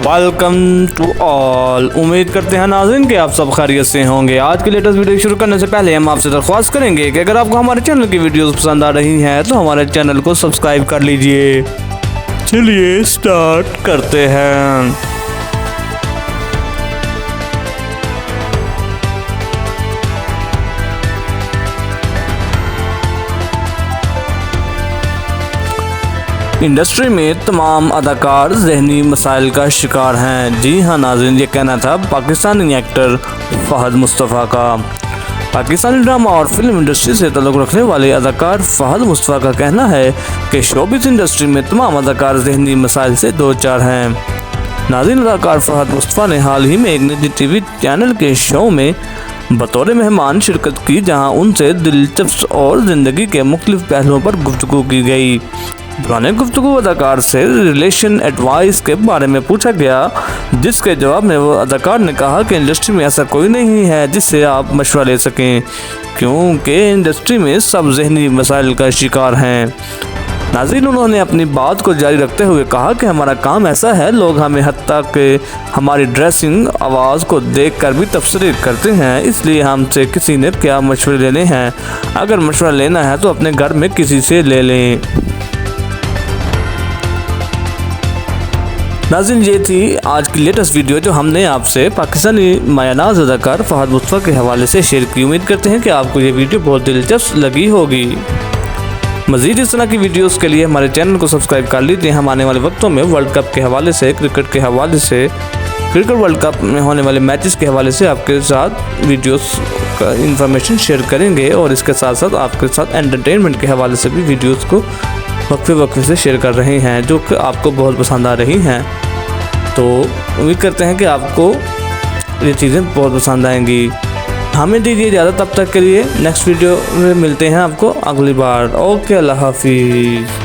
Welcome to all. उम्मीद करते हैं नाज़रीन कि आप सब खैरियत से होंगे। आज की लेटेस्ट वीडियो शुरू करने से पहले हम आपसे दरख्वास्त करेंगे कि अगर आपको हमारे चैनल की वीडियोस पसंद आ रही हैं तो हमारे चैनल को सब्सक्राइब कर लीजिए। चलिए स्टार्ट करते हैं। इंडस्ट्री में तमाम अदाकार ज़हनी मसाइल का शिकार हैं। जी हाँ नाज़रीन, ये कहना था पाकिस्तानी एक्टर फ़हद मुस्तफ़ा का। पाकिस्तानी ड्रामा और फिल्म इंडस्ट्री से ताल्लुक़ रखने वाले अदाकार फ़हद मुस्तफ़ा का कहना है कि शोबिज़ इंडस्ट्री में तमाम अदाकार ज़हनी मसाइल से दो चार हैं। नाज़रीन, अदाकार फ़हद मुस्तफ़ा ने हाल ही में एक निजी टीवी चैनल के शो में बतौर मेहमान शिरकत की, जहाँ उनसे दिलचस्प और ज़िंदगी के मुख्तलिफ पहलुओं पर गुफ्तगू की गई। पुराने गुफ्तगू अदाकार से रिलेशन एडवाइस के बारे में पूछा गया, जिसके जवाब में वो अदाकार ने कहा कि इंडस्ट्री में ऐसा कोई नहीं है जिससे आप मशवरा ले सकें, क्योंकि इंडस्ट्री में सब ज़हनी मसाइल का शिकार हैं। नाज़रीन, उन्होंने अपनी बात को जारी रखते हुए कहा कि हमारा काम ऐसा है, लोग हमें हत्ता कि हमारी ड्रेसिंग आवाज़ को देखकर भी तबसरे करते हैं, इसलिए हमसे किसी ने क्या मशवरे लेने हैं। अगर मशवरा लेना है तो अपने घर में किसी से ले लें। नाज़रीन, ये थी आज की लेटेस्ट वीडियो जो हमने आपसे पाकिस्तानी मायानाज़ अदाकार फ़हद मुस्तफ़ा के हवाले से शेयर की। उम्मीद करते हैं कि आपको ये वीडियो बहुत दिलचस्प लगी होगी। मज़ीद इस तरह की वीडियोस के लिए हमारे चैनल को सब्सक्राइब कर लीजिए। हम आने वाले वक्तों में वर्ल्ड कप के हवाले से, क्रिकेट के हवाले से, क्रिकेट वर्ल्ड कप में होने वाले मैचेस के हवाले से आपके साथ वीडियोस का इंफॉर्मेशन शेयर करेंगे, और इसके साथ साथ आपके साथ एंटरटेनमेंट के हवाले से भी वीडियोस को वक्फे से शेयर कर रहे हैं, जो कि आपको बहुत पसंद आ रही हैं। तो उम्मीद करते हैं कि आपको ये चीज़ें बहुत पसंद आएंगी। हमें दीजिए इजाज़त, तब तक के लिए नेक्स्ट वीडियो में मिलते हैं आपको अगली बार। ओके, अल्लाह हाफिज़।